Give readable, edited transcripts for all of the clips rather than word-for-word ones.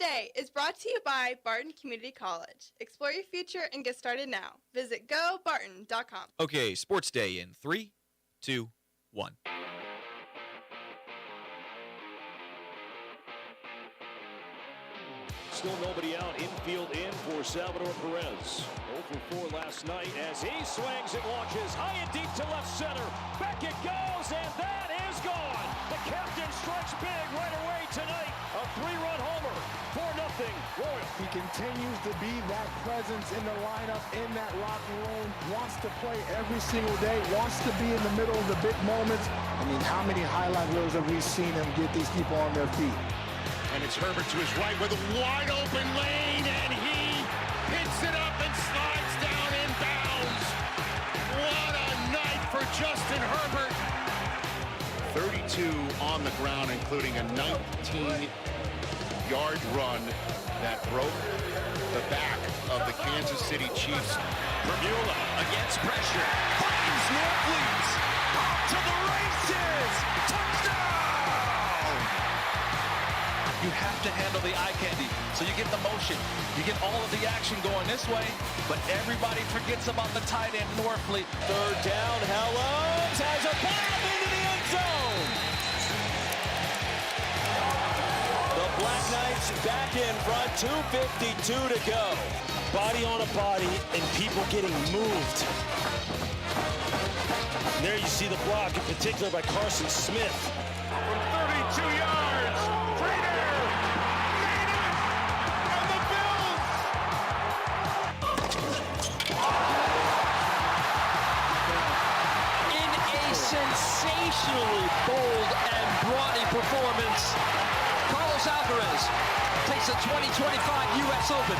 Day is brought to you by Barton Community College. Explore your future and get started now. Visit gobarton.com. Okay, Sports Day in 3, 2, 1. Still nobody out. Infield in for Salvador Perez. 0 for 4 last night as he swings and launches high and deep to left center. Back it goes, and that is gone. The captain strikes big right away tonight. A 3-run homer. 4-0 Royals. He continues to be that presence in the lineup, in that locker room. Wants to play every single day. Wants to be in the middle of the big moments. I mean, how many highlight reels have we seen him get these people on their feet? And it's Herbert to his right with a wide open lane, and he hits it up and slides down in bounds. What a night for Justin Herbert. 32 on the ground, including a 19-yard run that broke the back of the Kansas City Chiefs. Bermula against pressure. Finds no fleets. Off to the races. Touchdown! You have to handle the eye candy, so you get the motion. You get all of the action going this way, but everybody forgets about the tight end, Norfleet. Third down, Helms has a bomb into the end zone. The Black Knights back in front, 2:52 to go. Body on a body and people getting moved. And there you see the block, in particular by Carson Smith. From 32 yards, Prater made it, and the Bills. In a sensationally bold and brawny performance, Carlos Alvarez takes the 2025 U.S. Open.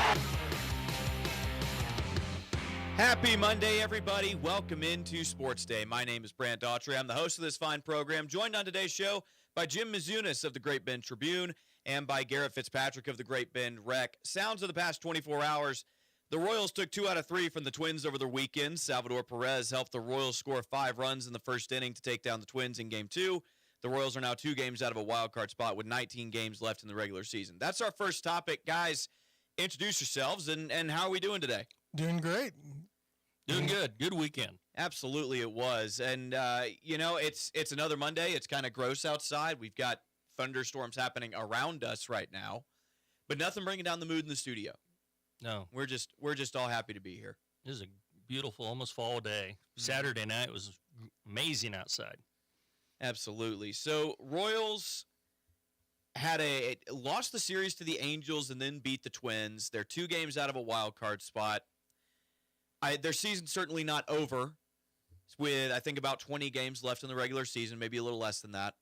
Happy Monday, everybody. Welcome into Sports Day. My name is Brant Daughtry. I'm the host of this fine program, joined on today's show by Jim Mizunas of the Great Bend Tribune and by Garrett Fitzpatrick of the Great Bend Rec. Sounds of the past 24 hours, the Royals took 2 out of 3 from the Twins over the weekend. Salvador Perez helped the Royals score 5 runs in the first inning to take down the Twins in Game 2. The Royals are now 2 games out of a wild card spot with 19 games left in the regular season. That's our first topic. Guys, introduce yourselves, and how are we doing today? Doing great. Doing good. Good weekend. Absolutely it was. And, it's another Monday. It's kind of gross outside. We've got thunderstorms happening around us right now, but nothing bringing down the mood in the studio. No, We're just all happy to be here. this is a beautiful, almost fall day. Saturday night was amazing outside. Absolutely. So Royals lost the series to the Angels and then beat the Twins. They're 2 games out of a wild card spot. Their season's certainly not over with, I think, about 20 games left in the regular season, maybe a little less than that.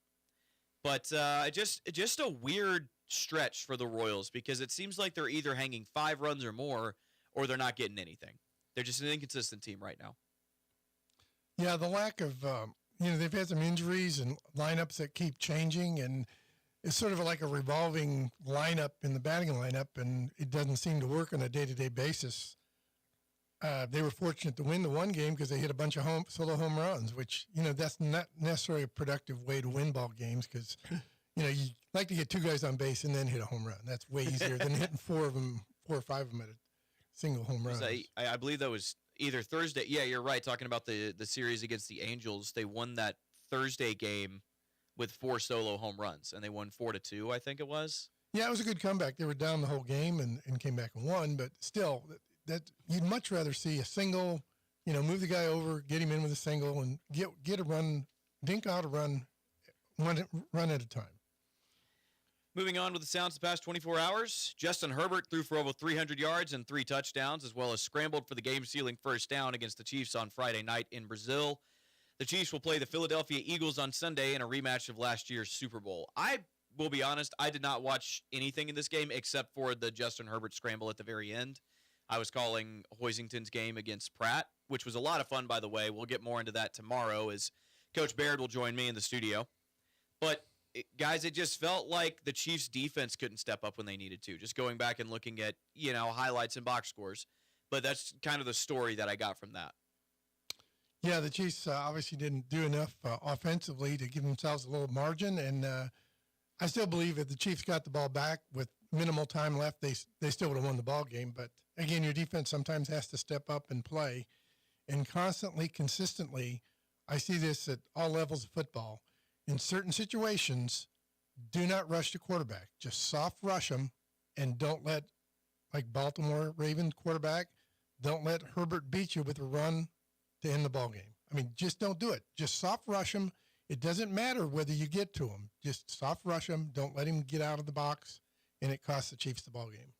But just a weird stretch for the Royals because it seems like they're either hanging 5 runs or more or they're not getting anything. They're just an inconsistent team right now. Yeah, the lack of, they've had some injuries and lineups that keep changing, and it's sort of like a revolving lineup in the batting lineup, and it doesn't seem to work on a day-to-day basis. They were fortunate to win the one game because they hit a bunch of solo home runs, which, that's not necessarily a productive way to win ball games because, you like to get 2 guys on base and then hit a home run. That's way easier than hitting 4 or 5 of them at a single home run. I believe that was either Thursday. Yeah, you're right. Talking about the series against the Angels, they won that Thursday game with 4 solo home runs, and they won 4-2, I think it was. Yeah, it was a good comeback. They were down the whole game and came back and won, but still, that you'd much rather see a single, move the guy over, get him in with a single, and get a run, dink out a run at a time. Moving on with the sounds of the past 24 hours, Justin Herbert threw for over 300 yards and 3 touchdowns, as well as scrambled for the game-sealing first down against the Chiefs on Friday night in Brazil. The Chiefs will play the Philadelphia Eagles on Sunday in a rematch of last year's Super Bowl. I will be honest, I did not watch anything in this game except for the Justin Herbert scramble at the very end. I was calling Hoisington's game against Pratt, which was a lot of fun, by the way. We'll get more into that tomorrow as Coach Baird will join me in the studio. But, guys, it just felt like the Chiefs' defense couldn't step up when they needed to, just going back and looking at, highlights and box scores. But that's kind of the story that I got from that. Yeah, the Chiefs obviously didn't do enough offensively to give themselves a little margin, and I still believe if the Chiefs got the ball back with minimal time left, they still would have won the ball game. But again, your defense sometimes has to step up and play, and constantly, consistently. I see this at all levels of football. In certain situations, do not rush the quarterback. Just soft rush them, and don't let, like Baltimore Ravens quarterback, don't let Herbert beat you with a run to end the ball game. I mean, just don't do it. Just soft rush him. It doesn't matter whether you get to him. Just soft rush him. Don't let him get out of the box, and it costs the Chiefs the ball game.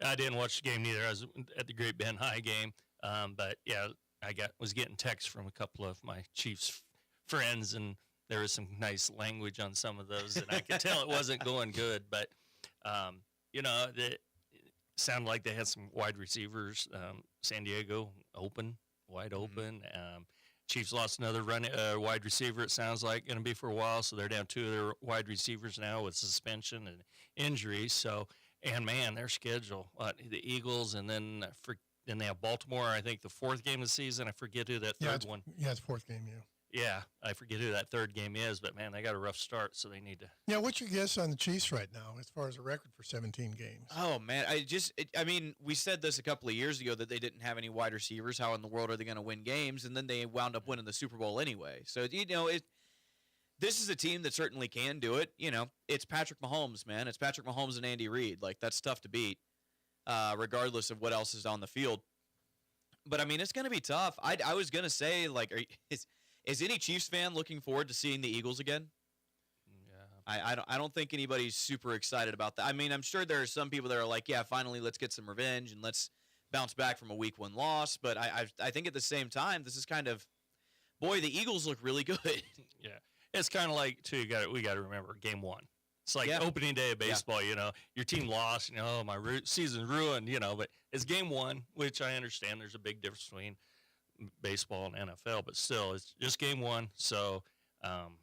I didn't watch the game neither. I was at the Great Bend High game, but yeah, I was getting texts from a couple of my Chiefs friends, and there was some nice language on some of those, and I could tell it wasn't going good. But it sounded like they had some wide receivers. San Diego wide open. Chiefs lost another wide receiver, it sounds like, going to be for a while. So they're down 2 of their wide receivers now with suspension and injury. So, and man, their schedule, the Eagles, and then they have Baltimore, I think the 4th game of the season. I forget who that third one. Yeah, it's 4th game, yeah. Yeah, I forget who that 3rd game is, but man, they got a rough start, so they need to. Yeah, what's your guess on the Chiefs right now as far as a record for 17 games? Oh man, we said this a couple of years ago that they didn't have any wide receivers. How in the world are they going to win games? And then they wound up winning the Super Bowl anyway. So this is a team that certainly can do it. It's Patrick Mahomes, man. It's Patrick Mahomes and Andy Reid. Like, that's tough to beat, regardless of what else is on the field. But I mean, it's going to be tough. I was going to say, like, is any Chiefs fan looking forward to seeing the Eagles again? Yeah. I don't think anybody's super excited about that. I mean, I'm sure there are some people that are like, yeah, finally let's get some revenge and let's bounce back from a week 1 loss. But I think at the same time, this is kind of, boy, the Eagles look really good. Yeah. It's kind of like, too, we got to remember game 1. It's like opening day of baseball, your team lost, my season's ruined, but it's game 1, which I understand there's a big difference between baseball and NFL, but still, it's just game 1. So, I'm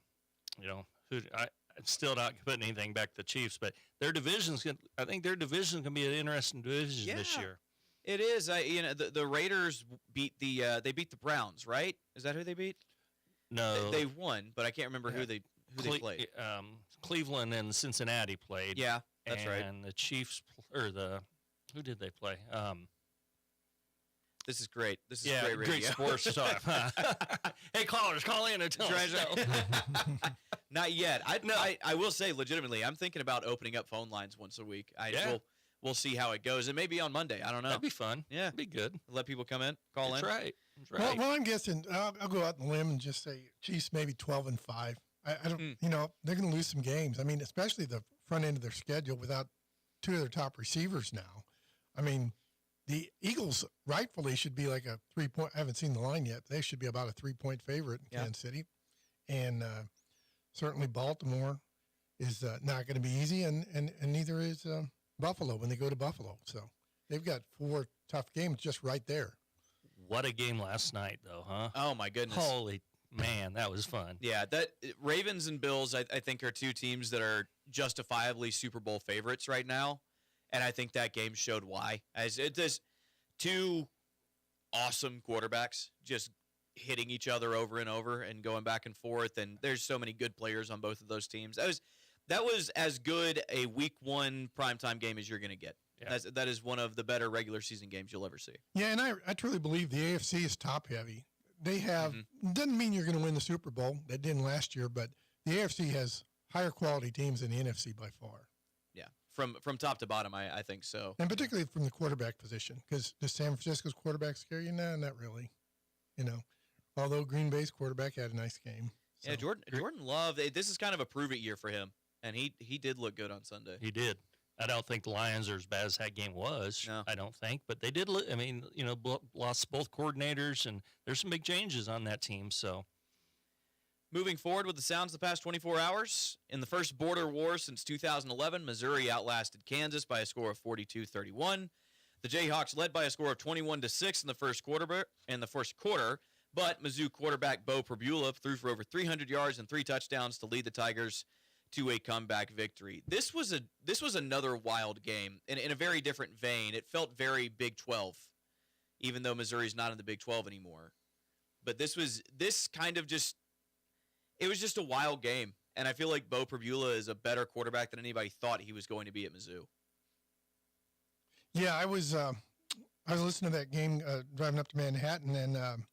still not putting anything back to the Chiefs, but I think their division can be an interesting division this year. It is. The Raiders beat the Browns, right? Is that who they beat? No, they won, but I can't remember who they played. Cleveland and Cincinnati played. Yeah, that's right. And the Chiefs who did they play? This is great. This is great radio. Great sports talk. Hey, callers, call in and tell us. Not yet. I will say, legitimately, I'm thinking about opening up phone lines once a week. We'll see how it goes. It may be on Monday. I don't know. That'd be fun. Yeah. That'd be good. Let people come in, call That's in. Right. That's right. Well, I'm guessing I'll go out on a limb and just say Chiefs maybe 12-5. I don't, they're going to lose some games. I mean, especially the front end of their schedule without 2 of their top receivers now. I mean, the Eagles rightfully should be like a 3-point. I haven't seen the line yet. They should be about a 3-point favorite in Kansas City. And certainly Baltimore is not going to be easy, and neither is Buffalo when they go to Buffalo. So they've got 4 tough games just right there. What a game last night, though, huh? Oh, my goodness. Holy man, that was fun. Yeah, that Ravens and Bills, I think, are 2 teams that are justifiably Super Bowl favorites right now. And I think that game showed why. As it does, 2 awesome quarterbacks just hitting each other over and over and going back and forth. And there's so many good players on both of those teams. That was as good a week 1 primetime game as you're going to get. Yeah. That is one of the better regular season games you'll ever see. Yeah, and I truly believe the AFC is top heavy. They have, doesn't mean you're going to win the Super Bowl. That didn't last year, but the AFC has higher quality teams than the NFC by far. Yeah, from top to bottom, I think so. And particularly from the quarterback position, because does San Francisco's quarterback scare you? No, not really. Although Green Bay's quarterback had a nice game. So. Yeah, Jordan Love, this is kind of a prove-it year for him, and he did look good on Sunday. He did. I don't think the Lions are as bad as that game was. No. I don't think, but they did. Lost both coordinators, and there's some big changes on that team. So, moving forward with the sounds of the past 24 hours, in the first border war since 2011, Missouri outlasted Kansas by a score of 42-31. The Jayhawks led by a score of 21-6 in the first quarter. But Mizzou quarterback Bo Pribula threw for over 300 yards and 3 touchdowns to lead the Tigers to a comeback victory. This was another wild game in a very different vein. It felt very Big 12, even though Missouri's not in the Big 12 anymore. But it was just a wild game. And I feel like Bo Pribula is a better quarterback than anybody thought he was going to be at Mizzou. Yeah, I was listening to that game driving up to Manhattan, and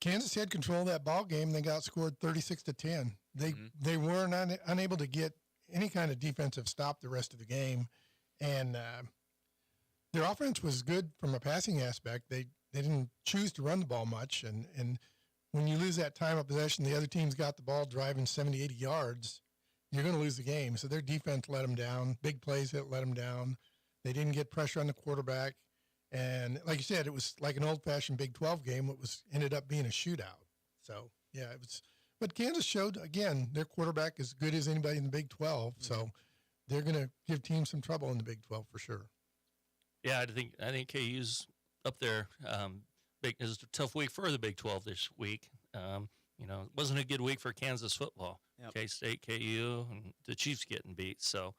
Kansas had control of that ball game. They got scored 36-10. They weren't unable to get any kind of defensive stop the rest of the game, and their offense was good from a passing aspect. They didn't choose to run the ball much, and when you lose that time of possession, the other team's got the ball driving 70, 80 yards, you're going to lose the game. So their defense let them down. Big plays let them down. They didn't get pressure on the quarterback. And like you said, it was like an old-fashioned Big 12 game. It ended up being a shootout. So, yeah, it was. But Kansas showed, again, their quarterback is as good as anybody in the Big 12. So they're going to give teams some trouble in the Big 12 for sure. Yeah, I think KU's up there. It was a tough week for the Big 12 this week. It wasn't a good week for Kansas football. Yep. K-State, KU, and the Chiefs getting beat. So,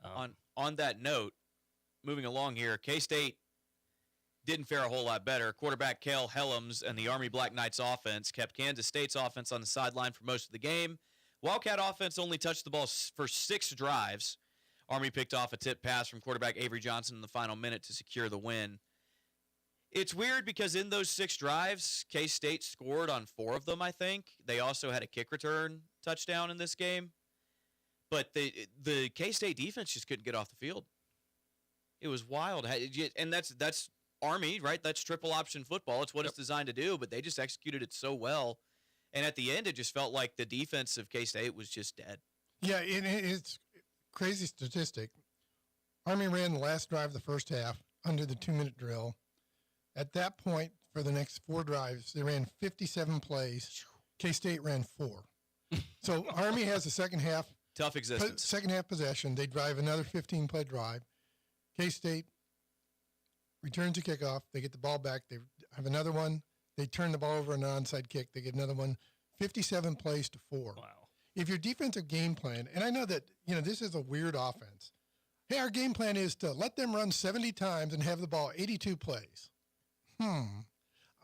On that note, moving along here, K-State didn't fare a whole lot better. Quarterback Cale Helms and the Army Black Knights offense kept Kansas State's offense on the sideline for most of the game. Wildcat offense only touched the ball for 6 drives. Army picked off a tip pass from quarterback Avery Johnson in the final minute to secure the win. It's weird because in those 6 drives, K-State scored on 4 of them, I think. They also had a kick return touchdown in this game. But the K-State defense just couldn't get off the field. It was wild. And that's Army, right? That's triple option football. It's what it's designed to do, but they just executed it so well. And at the end, it just felt like the defense of K-State was just dead. Yeah, it's crazy statistic. Army ran the last drive of the first half under the 2-minute drill. At that point, for the next 4 drives, they ran 57 plays. K-State ran 4. So Army has a second half. Tough existence. Second half possession. They drive another 15-play drive. K-State returns the kickoff. They get the ball back. They have another one. They turn the ball over an onside kick. They get another one. 57 plays to 4. wow. If your defensive game plan, and I know that, this is a weird offense. Hey, our game plan is to let them run 70 times and have the ball 82 plays.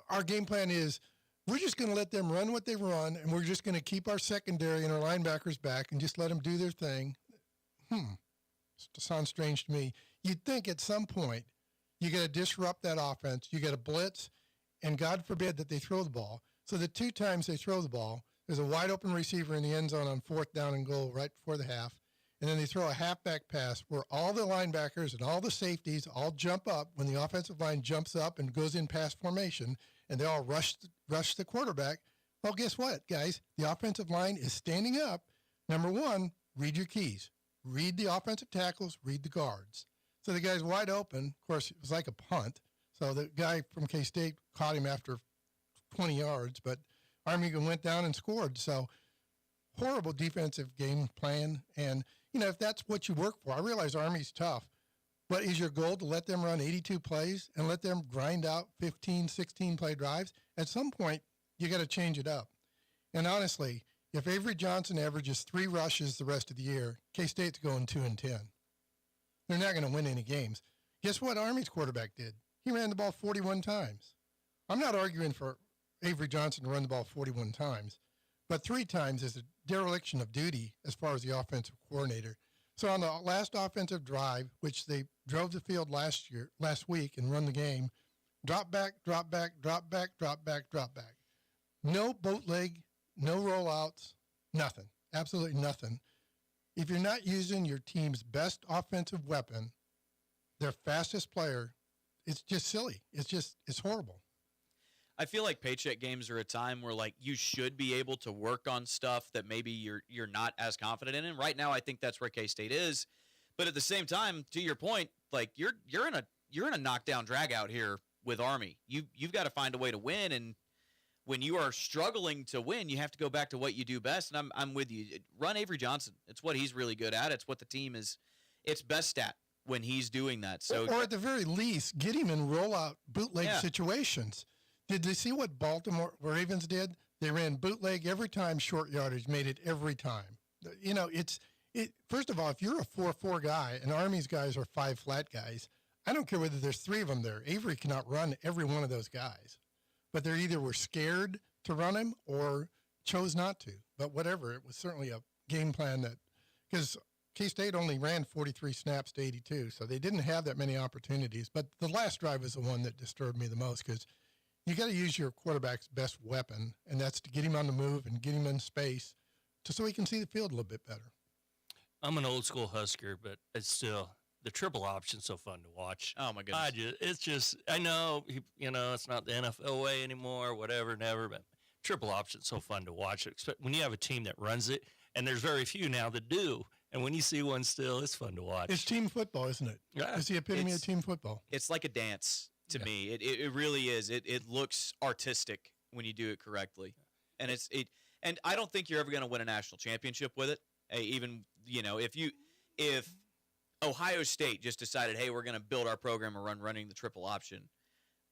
Our game plan is we're just going to let them run what they run, and we're just going to keep our secondary and our linebackers back and just let them do their thing. Sounds strange to me. You'd think at some point you got to disrupt that offense. You got to blitz, and God forbid that they throw the ball. So the 2 times they throw the ball, there's a wide open receiver in the end zone on 4th down and goal right before the half. And then they throw a halfback pass where all the linebackers and all the safeties all jump up when the offensive line jumps up and goes in pass formation, and they all rush the quarterback. Well, guess what, guys? The offensive line is standing up. Number 1, read your keys. Read the offensive tackles, read the guards. So the guy's wide open. Of course, it was like a punt. So the guy from K-State caught him after 20 yards, but Army went down and scored. So horrible defensive game plan. And, if that's what you work for, I realize Army's tough, but is your goal to let them run 82 plays and let them grind out 15, 16-play drives? At some point, you got to change it up. And honestly, if Avery Johnson averages 3 rushes the rest of the year, K-State's going 2-10. They're not going to win any games. Guess what Army's quarterback did? He ran the ball 41 times. I'm not arguing for Avery Johnson to run the ball 41 times, but 3 times is a dereliction of duty as far as the offensive coordinator. So on the last offensive drive, which they drove the field last week and run the game, drop back, drop back, drop back, drop back, drop back. No bootleg, no rollouts, nothing, absolutely nothing. If you're not using your team's best offensive weapon, their fastest player, it's just silly. It's horrible. I feel like paycheck games are a time where you should be able to work on stuff that maybe you're not as confident in. And right now, I think that's where K-State is. But at the same time, to your point, you're in a knockdown drag out here with Army. You've got to find a way to win, and when you are struggling to win, you have to go back to what you do best. And I'm with you. Run Avery Johnson. It's what he's really good at. It's what the team is. It's best at when he's doing that. So, or at the very least, get him in rollout bootleg situations. Did they see what Baltimore Ravens did? They ran bootleg every time, short yardage, made it every time. First of all, if you're a 4-4 guy and Army's guys are 5 flat guys, I don't care whether there's 3 of them there. Avery cannot run every one of those guys. But they either were scared to run him or chose not to. But whatever, it was certainly a game plan that, because K-State only ran 43 snaps to 82, so they didn't have that many opportunities. But the last drive was the one that disturbed me the most, because you got to use your quarterback's best weapon, and that's to get him on the move and get him in space so he can see the field a little bit better. I'm an old school Husker, but it's still the triple option's so fun to watch. Oh my goodness! I know, it's not the NFL way anymore, whatever, never, but triple option's so fun to watch. Except when you have a team that runs it, and there's very few now that do. And when you see one still, it's fun to watch. It's team football, isn't it? Yeah. It's the epitome of team football. It's like a dance to me. It really is. It looks artistic when you do it correctly, and and I don't think you're ever going to win a national championship with it. Even if Ohio State just decided, hey, we're going to build our program around running the triple option,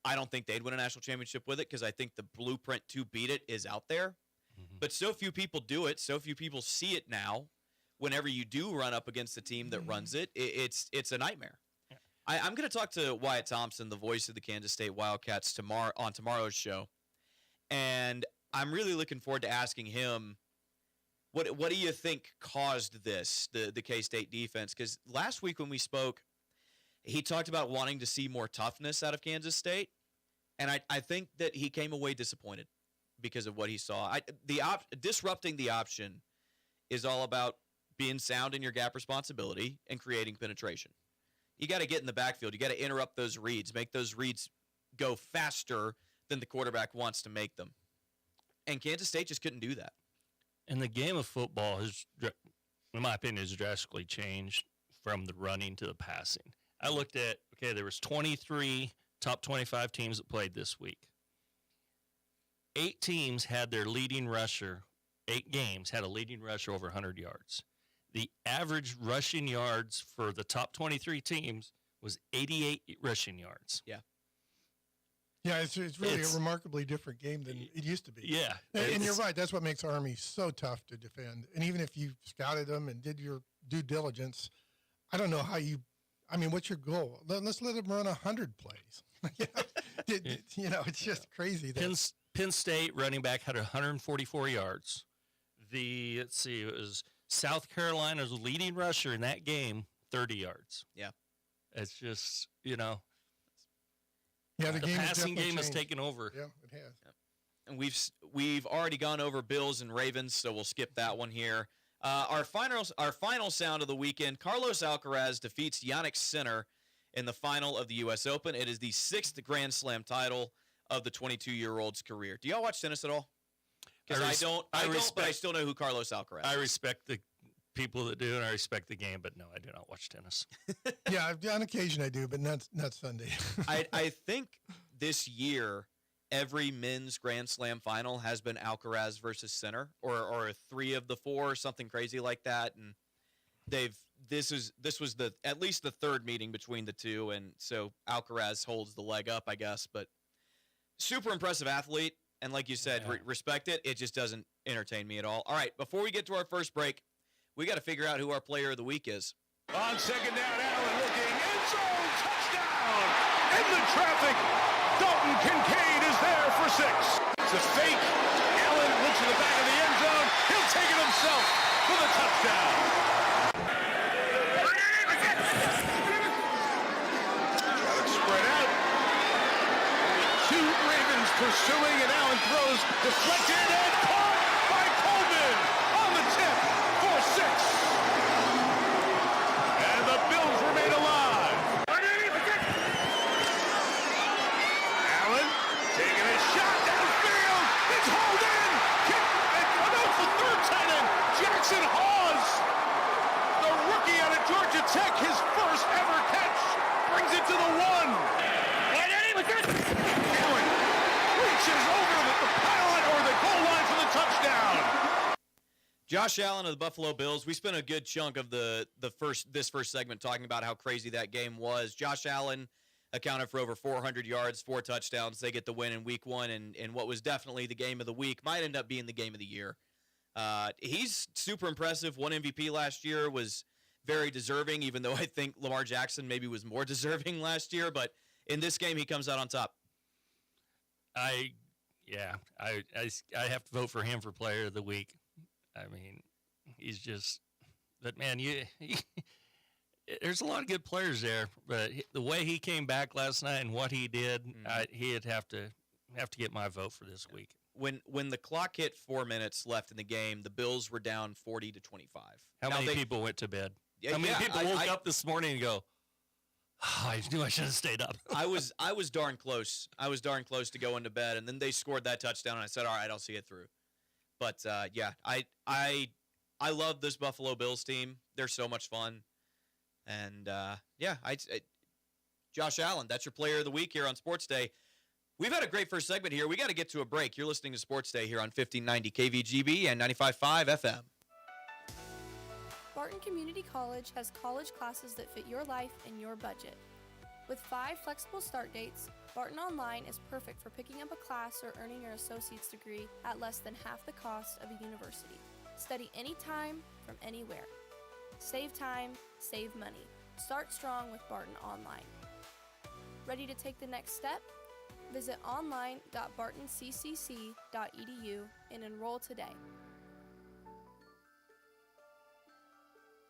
I don't think they'd win a national championship with it, because I think the blueprint to beat it is out there. Mm-hmm. But so few people do it. So few people see it now. Whenever you do run up against the team that runs it, it's a nightmare. Yeah. I'm going to talk to Wyatt Thompson, the voice of the Kansas State Wildcats, on tomorrow's show, and I'm really looking forward to asking him, what do you think caused this, the K-State defense? Because last week when we spoke, he talked about wanting to see more toughness out of Kansas State, and I think that he came away disappointed because of what he saw. Disrupting the option is all about being sound in your gap responsibility and creating penetration. You got to get in the backfield. You got to interrupt those reads, make those reads go faster than the quarterback wants to make them. And Kansas State just couldn't do that. And the game of football has, in my opinion, has drastically changed from the running to the passing. I looked at, there was 23 top 25 teams that played this week. 8 teams had their leading rusher, 8 games had a leading rusher over 100 yards. The average rushing yards for the top 23 teams was 88 rushing yards. Yeah. Yeah, it's really a remarkably different game than it used to be. Yeah. And you're right. That's what makes Army so tough to defend. And even if you scouted them and did your due diligence, I don't know how what's your goal? Let's let them run 100 plays. It's just crazy. Penn State running back had 144 yards. It was South Carolina's leading rusher in that game, 30 yards. Yeah. It's just, Yeah, the passing game has taken over. Yeah, it has. Yeah. And we've already gone over Bills and Ravens, so we'll skip that one here. Our final sound of the weekend: Carlos Alcaraz defeats Jannik Sinner in the final of the U.S. Open. It is the 6th Grand Slam title of the 22-year-old's career. Do y'all watch tennis at all? Because I don't, but I still know who Carlos Alcaraz is. I respect the people that do, and I respect the game, but no, I do not watch tennis. Yeah, on occasion I do, but not Sunday. I think this year every men's Grand Slam final has been Alcaraz versus Sinner, or 3 of the 4, or something crazy like that, and this was at least the 3rd meeting between the two, and so Alcaraz holds the leg up, I guess. But super impressive athlete. And like you said, respect it. It just doesn't entertain me at all. All right, before we get to our first break, we got to figure out who our player of the week is. On second down, Allen looking, end zone, touchdown! In the traffic, Dalton Kincaid is there for 6. It's a fake. Allen looks to the back of the end zone. He'll take it himself for the touchdown. Got it spread out. 2 Ravens pursuing, and Allen throws, deflected and caught by Coleman on the tip for 6. And the Bills remain alive. Allen taking a shot downfield. It's hauled in. Kick, announced the 3rd tight end, Jackson Hawes. The rookie out of Georgia Tech, his first ever catch, brings it to the 1. Allen reaches over the pylon or the goal line for the touchdown. Josh Allen of the Buffalo Bills. We spent a good chunk of this first segment talking about how crazy that game was. Josh Allen accounted for over 400 yards, 4 touchdowns. They get the win in week 1, and what was definitely the game of the week might end up being the game of the year. He's super impressive. Won MVP last year, was very deserving, even though I think Lamar Jackson maybe was more deserving last year. But in this game, he comes out on top. Yeah, I have to vote for him for Player of the Week. I mean, he's just. But man, there's a lot of good players there. But the way he came back last night and what he did, he'd have to get my vote for this week. When the clock hit 4 minutes left in the game, the Bills were down 40-25. How many people went to bed? How many people woke up this morning and go, I knew I should have stayed up. I was darn close. I was darn close to going to bed, and then they scored that touchdown, and I said, all right, I'll see it through. But, I love this Buffalo Bills team. They're so much fun. And, Josh Allen, that's your Player of the Week here on Sports Day. We've had a great first segment here. We got to get to a break. You're listening to Sports Day here on 1590 KVGB and 95.5 FM. Barton Community College has college classes that fit your life and your budget. With 5 flexible start dates, Barton Online is perfect for picking up a class or earning your associate's degree at less than half the cost of a university. Study anytime, from anywhere. Save time, save money. Start strong with Barton Online. Ready to take the next step? Visit online.bartoncccc.edu and enroll today.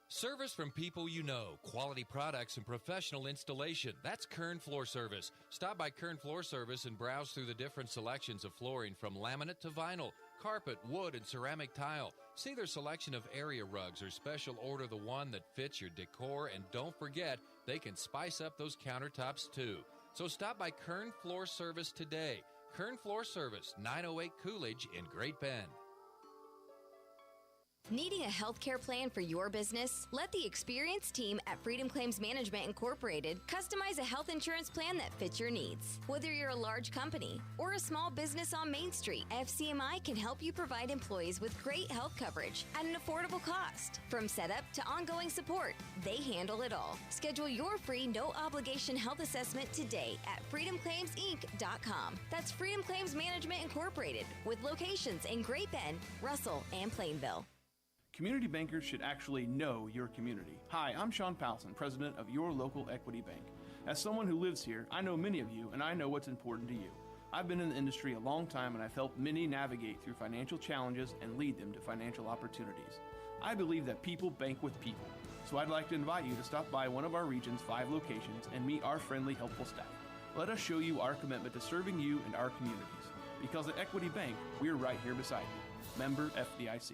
Service from people you know, quality products and professional installation. That's Kern Floor Service. Stop by Kern Floor Service and browse through the different selections of flooring from laminate to vinyl, carpet, wood, and ceramic tile. See their selection of area rugs or special order the one that fits your decor, and don't forget, they can spice up those countertops too. So stop by Kern Floor Service today. Kern Floor Service, 908 Coolidge in Great Bend. Needing a healthcare plan for your business? Let the experienced team at Freedom Claims Management Incorporated customize a health insurance plan that fits your needs. Whether you're a large company or a small business on Main Street, FCMI can help you provide employees with great health coverage at an affordable cost. From setup to ongoing support, they handle it all. Schedule your free no-obligation health assessment today at freedomclaimsinc.com. That's Freedom Claims Management Incorporated, with locations in Great Bend, Russell, and Plainville. Community bankers should actually know your community. Hi, I'm Sean Powelson, president of your local Equity Bank. As someone who lives here, I know many of you, and I know what's important to you. I've been in the industry a long time, and I've helped many navigate through financial challenges and lead them to financial opportunities. I believe that people bank with people, so I'd like to invite you to stop by one of our region's 5 locations and meet our friendly, helpful staff. Let us show you our commitment to serving you and our communities. Because at Equity Bank, we're right here beside you. Member FDIC.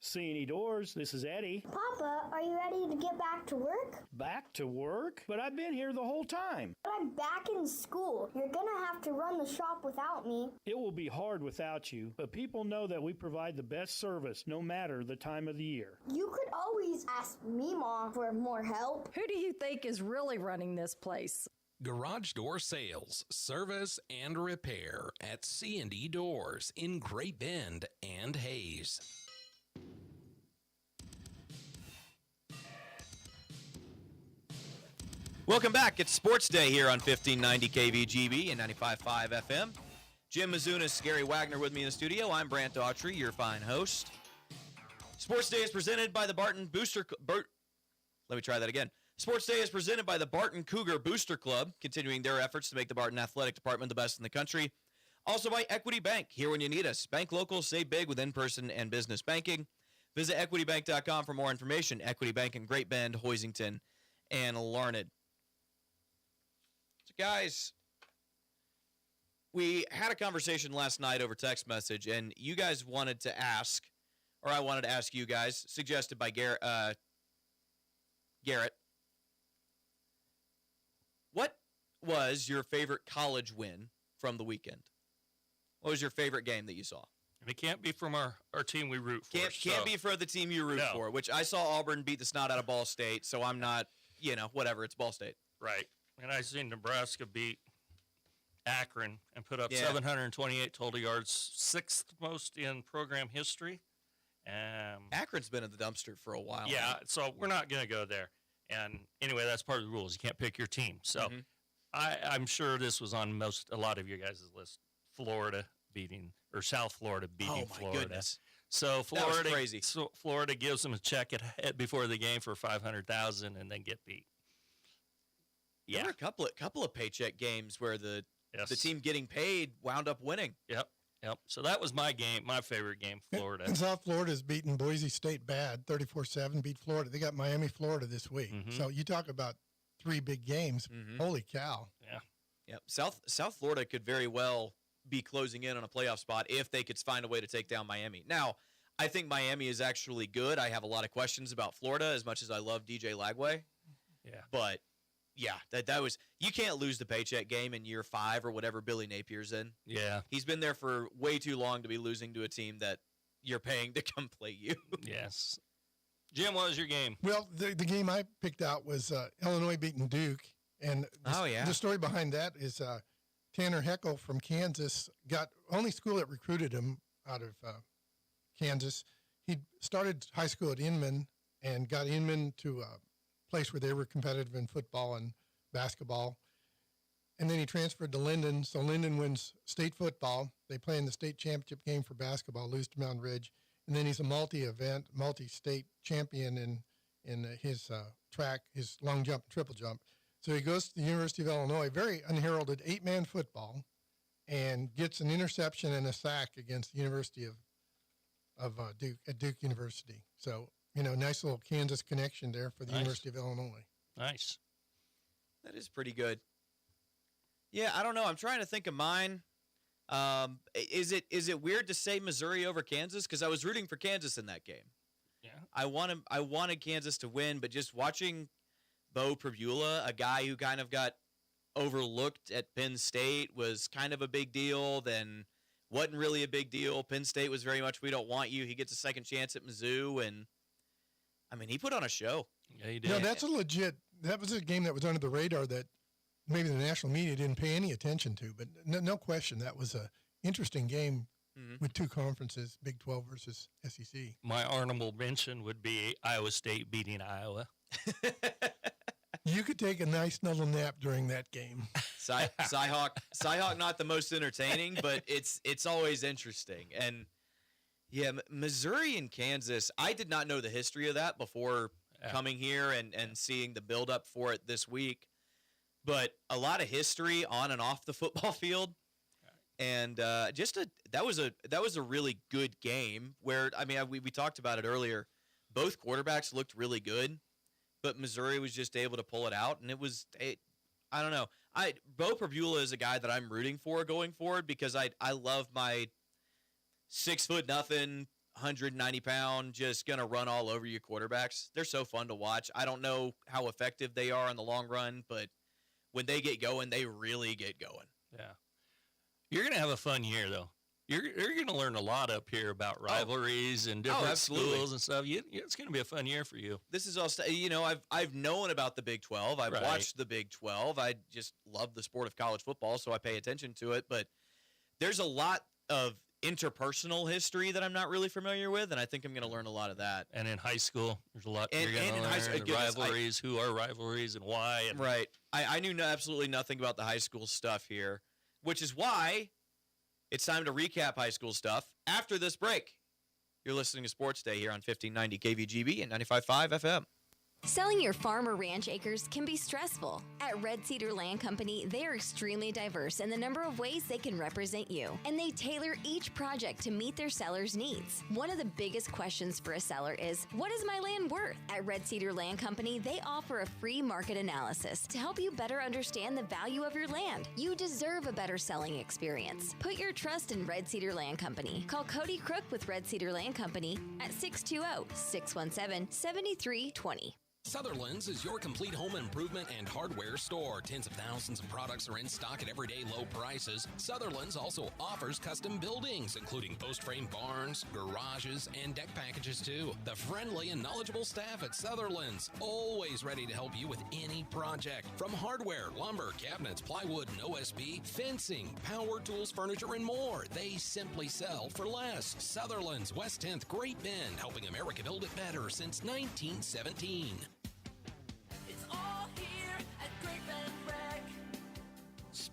C&E Doors, this is Eddie. Papa, are you ready to get back to work? Back to work? But I've been here the whole time. But I'm back in school. You're gonna have to run the shop without me. It will be hard without you, but people know that we provide the best service no matter the time of the year. You could always ask me, Mom, for more help. Who do you think is really running this place? Garage door sales, service, and repair at C&E Doors in Great Bend and Hayes. Welcome back. It's Sports Day here on 1590 KVGB and 95.5 FM. Jim Mazunas, Gary Wagner with me in the studio. I'm Brant Daughtry, your fine host. Sports Day is presented by the Barton Booster... Let me try that again. Sports Day is presented by the Barton Cougar Booster Club, continuing their efforts to make the Barton Athletic Department the best in the country. Also by Equity Bank, here when you need us. Bank local, save big with in-person and business banking. Visit equitybank.com for more information. Equity Bank in Great Bend, Hoisington, and Larned. So guys, we had a conversation last night over text message, and you guys wanted to ask, or I wanted to ask you guys, suggested by Garrett, what was your favorite college win from the weekend? What was your favorite game that you saw? And it can't be from our team we root for. Can't be for the team you root for, which I saw Auburn beat the snot out of Ball State, so I'm not, whatever, it's Ball State. Right. And I seen Nebraska beat Akron and put up 728 total yards, 6th most in program history. Akron's been in the dumpster for a while. Yeah, so we're not going to go there. And anyway, that's part of the rules. You can't pick your team. So I'm sure this was on a lot of your guys' list. Florida beating, or South Florida beating Florida. Goodness. So Florida, that was crazy. So Florida gives them a check before the game for $500,000 and then get beat. Yeah, there were a couple of paycheck games where the Yes. the team getting paid wound up winning. Yep. So that was my game, my favorite game, Florida. And South Florida's beaten Boise State bad, 34-7, beat Florida. They got Miami, Florida this week. So you talk about 3 big games. Holy cow. Yeah. Yep. South Florida could very well be closing in on a playoff spot if they could find a way to take down Miami. Now, I think Miami is actually good. I have a lot of questions about Florida as much as I love DJ Lagway. Yeah. But yeah, that was, you can't lose the paycheck game in year 5 or whatever Billy Napier's in. Yeah. He's been there for way too long to be losing to a team that you're paying to come play you. Yes. Jim, what was your game? Well, the game I picked out was Illinois beating Duke. And the story behind that is Tanner Heckel from Kansas got only school that recruited him out of Kansas. He started high school at Inman and got Inman to a place where they were competitive in football and basketball. And then he transferred to Linden. So Linden wins state football. They play in the state championship game for basketball, lose to Mountain Ridge. And then he's a multi-event, multi-state champion in his track, his long jump, triple jump. So he goes to the University of Illinois, very unheralded 8-man football, and gets an interception and a sack against the University of Duke at Duke University. So, nice little Kansas connection there for the University of Illinois. Nice. That is pretty good. Yeah, I don't know. I'm trying to think of mine. Is it weird to say Missouri over Kansas? Because I was rooting for Kansas in that game. Yeah. I wanted Kansas to win, but just watching Bo Pribula, a guy who kind of got overlooked at Penn State, was kind of a big deal, then wasn't really a big deal. Penn State was very much, we don't want you. He gets a second chance at Mizzou, and he put on a show. Yeah, he did. That was a game that was under the radar that maybe the national media didn't pay any attention to, but no question that was a interesting game with 2 conferences, Big 12 versus SEC. My honorable mention would be Iowa State beating Iowa. You could take a nice little nap during that game. Cyhawk not the most entertaining, but it's always interesting. And yeah, Missouri and Kansas, I did not know the history of that before coming here and seeing the build-up for it this week. But a lot of history on and off the football field. And that was a really good game where, we talked about it earlier. Both quarterbacks looked really good, but Missouri was just able to pull it out. And I don't know. Bo Pribula is a guy that I'm rooting for going forward because I love my 6'0", 190-pound, just going to run all over you quarterbacks. They're so fun to watch. I don't know how effective they are in the long run, but when they get going, they really get going. Yeah. You're going to have a fun year, though. You're going to learn a lot up here about rivalries and different schools and stuff. It's going to be a fun year for you. This is all I've known about the Big 12. I've watched the Big 12. I just love the sport of college football, so I pay attention to it. But there's a lot of interpersonal history that I'm not really familiar with, and I think I'm going to learn a lot of that. And in high school, there's a lot you're going to learn. Rivalries, who are rivalries and why. And right. I knew absolutely nothing about the high school stuff here, which is why it's time to recap high school stuff after this break. You're listening to Sports Day here on 1590 KVGB and 95.5 FM. Selling your farm or ranch acres can be stressful. At Red Cedar Land Company, they are extremely diverse in the number of ways they can represent you, and they tailor each project to meet their seller's needs. One of the biggest questions for a seller is, what is my land worth? At Red Cedar Land Company, they offer a free market analysis to help you better understand the value of your land. You deserve a better selling experience. Put your trust in Red Cedar Land Company. Call Cody Crook with Red Cedar Land Company at 620-617-7320. Sutherland's is your complete home improvement and hardware store. Tens of thousands of products are in stock at everyday low prices. Sutherland's also offers custom buildings, including post-frame barns, garages, and deck packages too. The friendly and knowledgeable staff at Sutherland's, always ready to help you with any project. From hardware, lumber, cabinets, plywood, and OSB, fencing, power tools, furniture, and more. They simply sell for less. Sutherland's, West 10th, Great Bend, helping America build it better since 1917.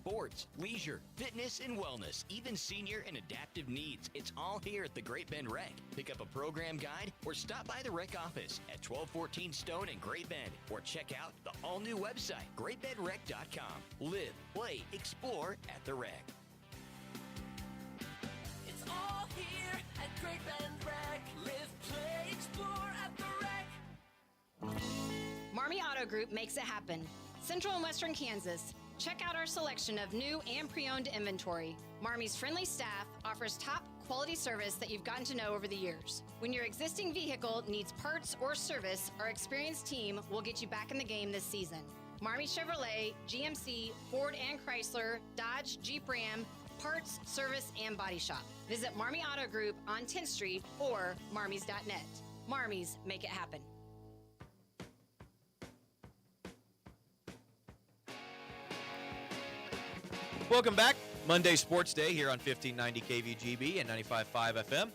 sports, leisure, fitness, and wellness, even senior and adaptive needs. It's all here at the Great Bend Rec. Pick up a program guide or stop by the rec office at 1214 Stone in Great Bend, or check out the all-new website, greatbendrec.com. Live, play, explore at the Rec. It's all here at Great Bend Rec. Live, play, explore at the Rec. Marmy Auto Group makes it happen. Central and Western Kansas. Check out our selection of new and pre-owned inventory. Marmy's friendly staff offers top quality service that you've gotten to know over the years. When your existing vehicle needs parts or service, our experienced team will get you back in the game this season. Marmy Chevrolet, GMC, Ford and Chrysler, Dodge, Jeep Ram, parts, service, and body shop. Visit Marmy Auto Group on 10th Street or marmys.net. Marmy's, make it happen. Welcome back. Monday Sports Day here on 1590 KVGB and 95.5 FM.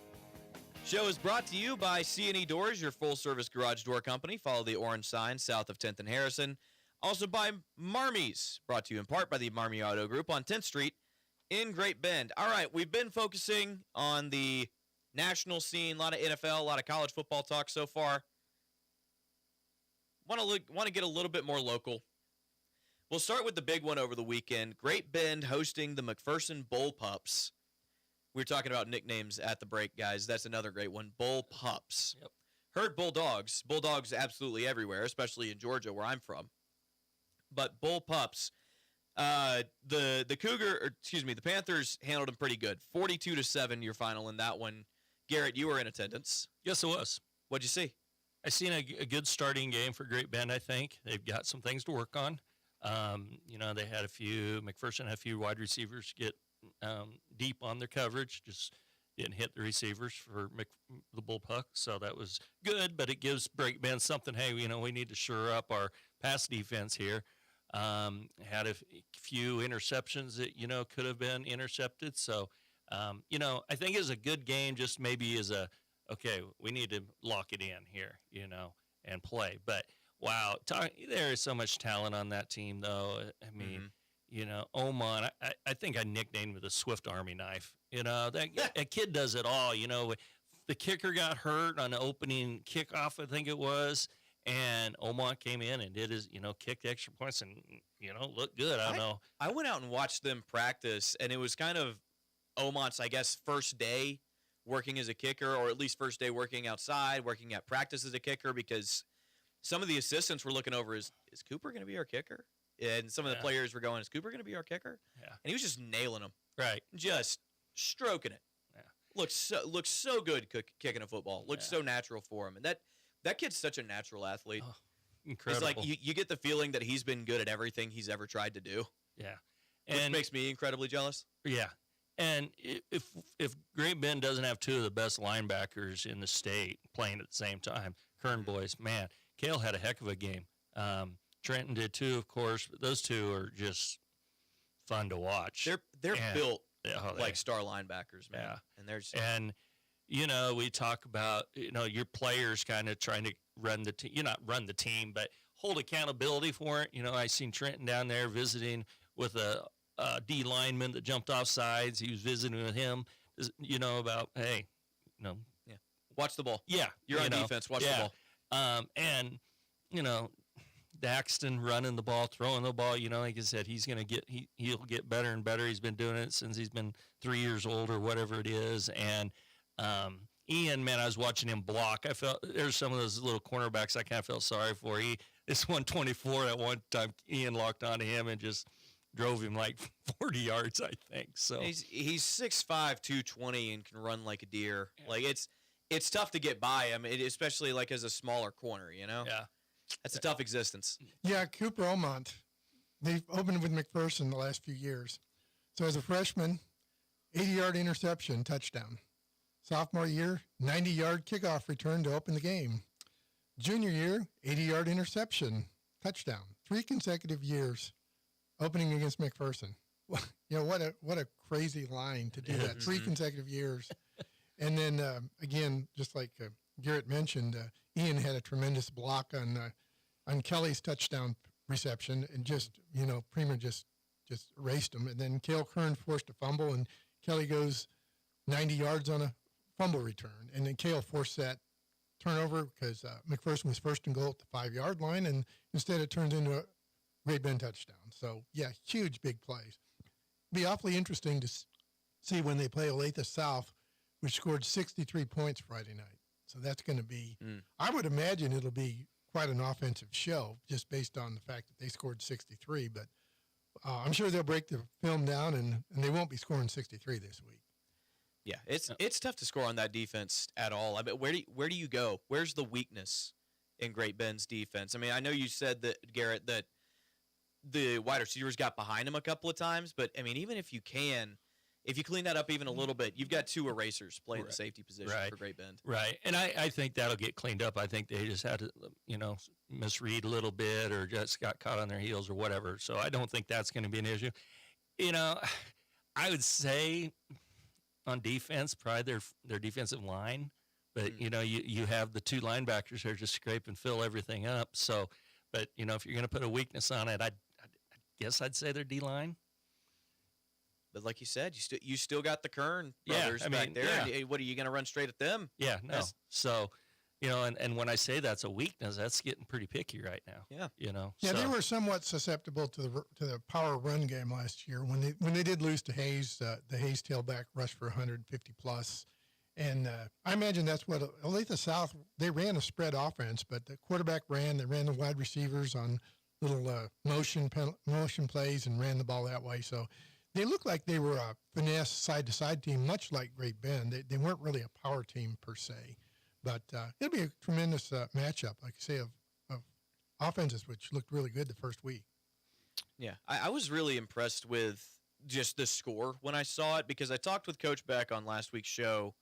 Show is brought to you by C&E Doors, your full-service garage door company. Follow the orange sign south of 10th and Harrison. Also by Marmy's, brought to you in part by the Marmy Auto Group on 10th Street in Great Bend. All right, we've been focusing on the national scene, a lot of NFL, a lot of college football talk so far. Want to get a little bit more local. We'll start with the big one over the weekend. Great Bend hosting the McPherson Bull Pups. We were talking about nicknames at the break, guys. That's another great one. Bull Pups. Yep. Heard Bulldogs. Bulldogs absolutely everywhere, especially in Georgia where I'm from. But Bull Pups, the Panthers handled them pretty good. 42-7 your final in that one. Garrett, you were in attendance. Yes, it was. What'd you see? I seen a good starting game for Great Bend, I think. They've got some things to work on. They had McPherson had a few wide receivers get deep on their coverage, just didn't hit the receivers for the Bullpuck, so that was good, but it gives Great Bend something, hey, we need to shore up our pass defense here. Had a few interceptions that, could have been intercepted, so, I think it's a good game, just maybe as okay, we need to lock it in here, and play, but wow, there is so much talent on that team, though. I mean, Oman, I think I nicknamed him the Swift Army knife. That kid does it all. The kicker got hurt on the opening kickoff, I think it was, and Oman came in and did his, kicked extra points and, looked good. I don't know. I went out and watched them practice, and it was kind of Oman's, I guess, first day working as a kicker, or at least first day working outside, working at practice as a kicker, because some of the assistants were looking over, is Cooper going to be our kicker? And some of the players were going, is Cooper going to be our kicker? Yeah. And he was just nailing them. Right. Just stroking it. Yeah. Looks so good kicking a football. Looks so natural for him. And that kid's such a natural athlete. Oh, incredible. It's like you get the feeling that he's been good at everything he's ever tried to do. Yeah. Which makes me incredibly jealous. Yeah. And if Great Bend doesn't have two of the best linebackers in the state playing at the same time, Kern boys, man, Cale had a heck of a game. Trenton did too, of course, but those two are just fun to watch. They're built like star linebackers, man. Yeah. And we talk about, your players kind of trying to run the team, not run the team, but hold accountability for it. I seen Trenton down there visiting with a D lineman that jumped off sides. He was visiting with him, about, hey, watch the ball. Yeah. You're on defense. Watch the ball. And, Daxton running the ball, throwing the ball, like I said, he'll get better and better. He's been doing it since he's been 3 years old or whatever it is. And, Ian, man, I was watching him block. I felt there's some of those little cornerbacks I kind of felt sorry for. This 124 at one time, Ian locked onto him and just drove him like 40 yards, I think. So he's 6'5", 220 and can run like a deer. Yeah. Like it's tough to get by him, especially like as a smaller corner, Yeah. That's a tough existence. Yeah, Cooper Omont, they've opened with McPherson the last few years. So as a freshman, 80-yard interception, touchdown. Sophomore year, 90-yard kickoff return to open the game. Junior year, 80-yard interception, touchdown. 3 consecutive years opening against McPherson. What a crazy line to do that. 3 consecutive years. And then, again, just like Garrett mentioned, Ian had a tremendous block on Kelly's touchdown reception, and just, Prima just just erased them. And then Cale Kern forced a fumble, and Kelly goes 90 yards on a fumble return. And then Cale forced that turnover because McPherson was first and goal at the 5-yard line, and instead it turns into a Great Bend touchdown. So, yeah, huge, big plays. Be awfully interesting to see when they play Olathe South, which scored 63 points Friday night. So that's going to be, I would imagine it'll be quite an offensive show just based on the fact that they scored 63. But I'm sure they'll break the film down, and they won't be scoring 63 this week. Yeah, it's tough to score on that defense at all. I mean, where do you go? Where's the weakness in Great Bend's defense? I mean, I know you said that, Garrett, that the wide receivers got behind him a couple of times, but I mean, even if you clean that up even a little bit, you've got 2 erasers playing the safety position for Great Bend. Right, and I think that'll get cleaned up. I think they just had to, misread a little bit or just got caught on their heels or whatever. So I don't think that's going to be an issue. I would say on defense, probably their defensive line, but you have the 2 linebackers there just scrape and fill everything up. So, but if you're going to put a weakness on it, I guess I'd say their D line. But like you said, you still got the Kern brothers back there. Yeah. And what are you going to run straight at them? Yeah, no. So, and when I say that's a weakness, that's getting pretty picky right now. Yeah, Yeah, they were somewhat susceptible to the power run game last year when they did lose to Hayes. The Hayes tailback rushed for 150 plus, and I imagine that's what Olathe South. They ran a spread offense, but the quarterback ran. They ran the wide receivers on little motion plays and ran the ball that way. So they looked like they were a finesse side-to-side team, much like Great Bend. They weren't really a power team per se. But it'll be a tremendous matchup, like I say, of offenses, which looked really good the first week. Yeah, I was really impressed with just the score when I saw it, because I talked with Coach Beck on last week's show,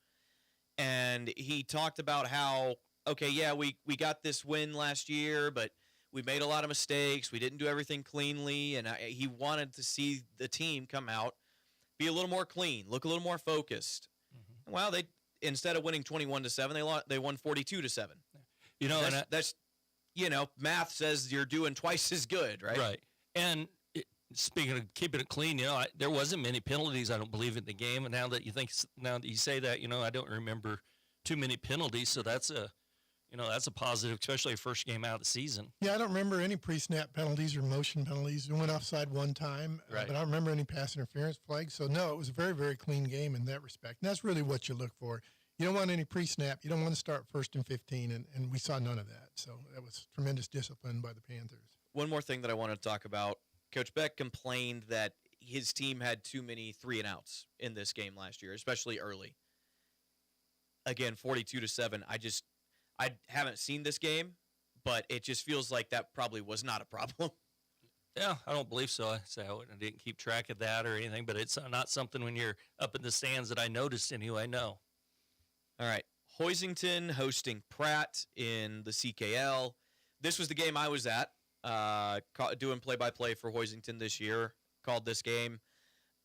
and he talked about how, okay, yeah, we got this win last year, but we made a lot of mistakes. We didn't do everything cleanly, and he wanted to see the team come out, be a little more clean, look a little more focused. Mm-hmm. Well, instead of winning 21-7, they won 42-7. That's math says you're doing twice as good, right? Right. And speaking of keeping it clean, there wasn't many penalties, I don't believe, in the game. And now that you say that, I don't remember too many penalties. So that's a positive, especially first game out of the season. Yeah, I don't remember any pre-snap penalties or motion penalties. We went offside one time, right. But I don't remember any pass interference flags. So, no, it was a very, very clean game in that respect. And that's really what you look for. You don't want any pre-snap. You don't want to start 1st and 15, and we saw none of that. So that was tremendous discipline by the Panthers. One more thing that I want to talk about. Coach Beck complained that his team had too many 3-and-outs in this game last year, especially early. Again, 42-7. I haven't seen this game, but it just feels like that probably was not a problem. Yeah, I don't believe so. I didn't keep track of that or anything, but it's not something when you're up in the stands that I noticed anyway. No. All right. Hoisington hosting Pratt in the CKL. This was the game I was at, doing play-by-play for Hoisington this year. Called this game.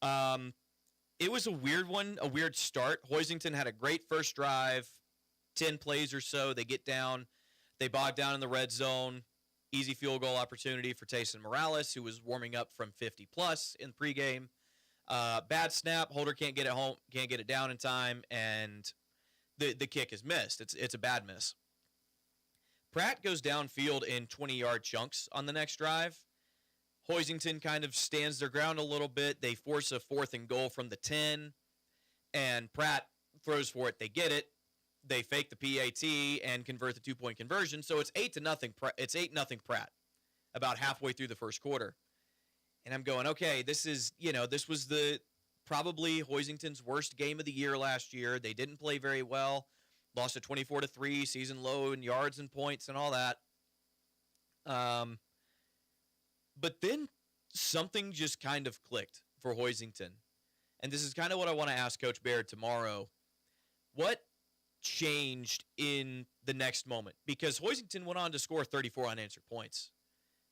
It was a weird one, a weird start. Hoisington had a great first drive, 10 plays or so. They get down. They bog down in the red zone. Easy field goal opportunity for Tayson Morales, who was warming up from 50-plus in pregame. Bad snap. Holder can't get it home, can't get it down in time, and the kick is missed. It's a bad miss. Pratt goes downfield in 20-yard chunks on the next drive. Hoisington kind of stands their ground a little bit. They force a 4th and goal from the 10, and Pratt throws for it. They get it. They fake the PAT and convert the 2-point conversion. So it's 8-0. It's 8-0 Pratt about halfway through the first quarter. And I'm going, okay, this was probably Hoisington's worst game of the year last year. They didn't play very well. Lost at 24-3, season low in yards and points and all that. But then something just kind of clicked for Hoisington. And this is kind of what I want to ask Coach Baird tomorrow. What changed in the next moment? Because Hoisington went on to score 34 unanswered points.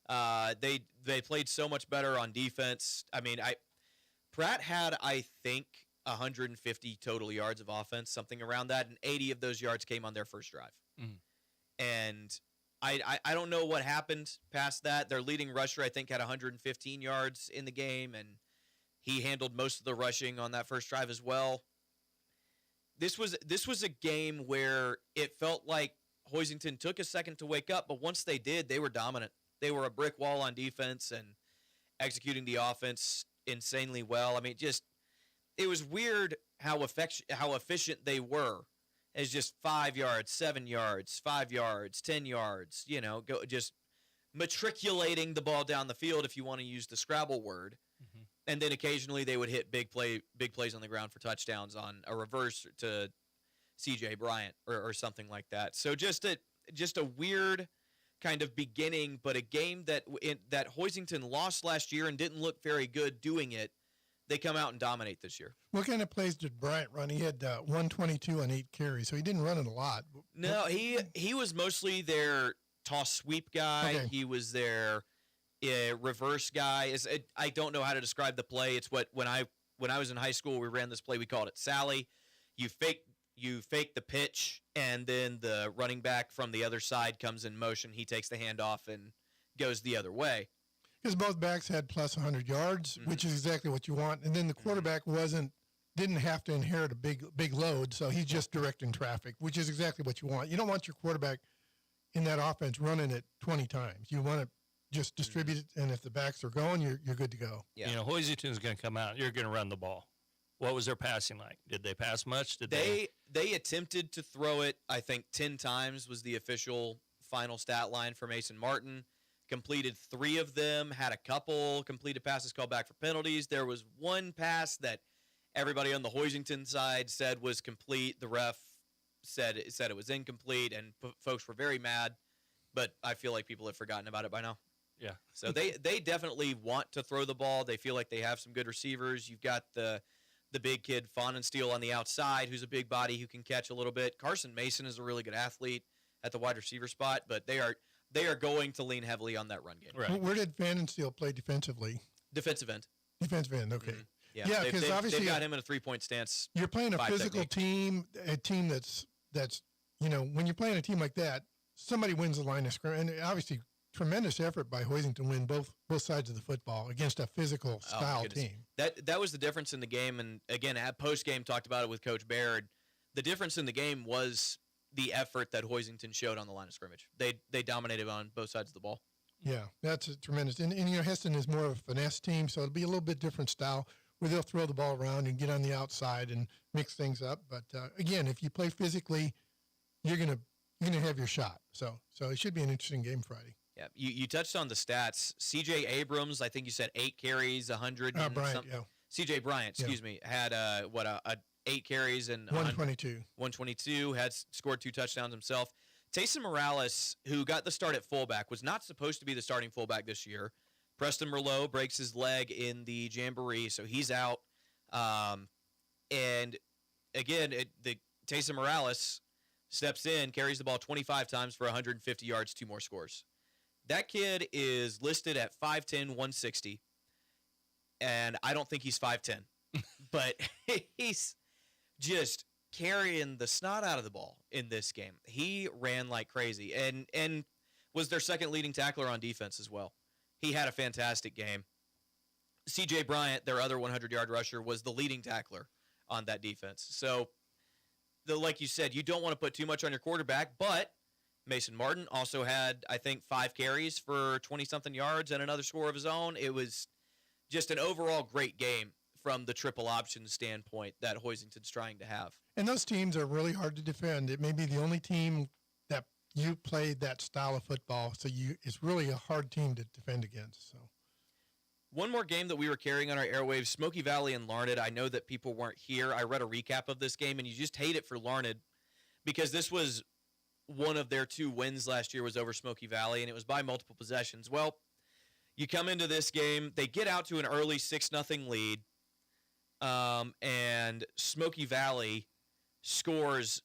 They played so much better on defense. I mean, Pratt had, I think, 150 total yards of offense, something around that, and 80 of those yards came on their first drive. Mm-hmm. And I don't know what happened past that. Their leading rusher, I think, had 115 yards in the game, and he handled most of the rushing on that first drive as well. This was a game where it felt like Hoisington took a second to wake up, but once they did, they were dominant. They were a brick wall on defense and executing the offense insanely well. I mean, it was weird how efficient they were. It's just 5 yards, 7 yards, 5 yards, 10 yards, just matriculating the ball down the field, if you want to use the Scrabble word. Mm-hmm. And then occasionally they would hit big plays on the ground for touchdowns on a reverse to CJ Bryant or something like that. So just a weird kind of beginning, but a game that Hoisington lost last year and didn't look very good doing it. They come out and dominate this year. What kind of plays did Bryant run? He had 122 on 8 carries, so he didn't run it a lot. No, he was mostly their toss sweep guy. Okay. He was their reverse guy. I don't know how to describe the play. It's what when I was in high school, we ran this play. We called it Sally. You fake the pitch, and then the running back from the other side comes in motion. He takes the handoff and goes the other way. Because both backs had plus 100 yards, which is exactly what you want. And then the quarterback didn't have to inherit a big load, so he's just directing traffic, which is exactly what you want. You don't want your quarterback in that offense running it 20 times. You want to just distribute it, and if the backs are going, you're good to go. Yeah. Hoisington's going to come out. You're going to run the ball. What was their passing like? Did they pass much? They attempted to throw it, I think, 10 times was the official final stat line for Mason Martin. Completed 3 of them, had a couple completed passes called back for penalties. There was one pass that everybody on the Hoisington side said was complete. The ref said it was incomplete, and folks were very mad, but I feel like people have forgotten about it by now. Yeah. So they definitely want to throw the ball. They feel like they have some good receivers. You've got the big kid, Fawnensteel, on the outside, who's a big body who can catch a little bit. Carson Mason is a really good athlete at the wide receiver spot, but they are going to lean heavily on that run game. Right. Where did Fawnensteel play defensively? Defensive end. Defensive end, okay. Mm-hmm. Yeah, because obviously they've got him in a 3-point stance. You're playing a physical technique. team, a team that's when you're playing a team like that, somebody wins the line of scrimmage, and obviously tremendous effort by Hoisington to win both sides of the football against a physical style team. That was the difference in the game, and again, at post game talked about it with Coach Baird. The difference in the game was the effort that Hoisington showed on the line of scrimmage. They dominated on both sides of the ball. Yeah, that's tremendous. And Heston is more of a finesse team, so it'll be a little bit different style where they'll throw the ball around and get on the outside and mix things up. But again, if you play physically, you're gonna have your shot. So it should be an interesting game Friday. Yeah, you touched on the stats. C.J. Abrams, I think you said 8 carries, 100. Bryant, yeah. C.J. Bryant, excuse me, had 8 carries and 122. 122, had scored 2 touchdowns himself. Taysom Morales, who got the start at fullback, was not supposed to be the starting fullback this year. Preston Merlot breaks his leg in the jamboree, so he's out. And again, Taysom Morales steps in, carries the ball 25 times for 150 yards, 2 more scores. That kid is listed at 5'10", 160, and I don't think he's 5'10", but he's just carrying the snot out of the ball in this game. He ran like crazy and was their second leading tackler on defense as well. He had a fantastic game. C.J. Bryant, their other 100-yard rusher, was the leading tackler on that defense. So, like you said, you don't want to put too much on your quarterback, but Mason Martin also had, I think, 5 carries for 20-something yards and another score of his own. It was just an overall great game from the triple option standpoint that Hoisington's trying to have. And those teams are really hard to defend. It may be the only team that you played that style of football, so it's really a hard team to defend against. So, one more game that we were carrying on our airwaves, Smoky Valley and Larned. I know that people weren't here. I read a recap of this game, and you just hate it for Larned because this was one of their 2 wins last year was over Smoky Valley, and it was by multiple possessions. Well, you come into this game, they get out to an early 6-0 lead, and Smoky Valley scores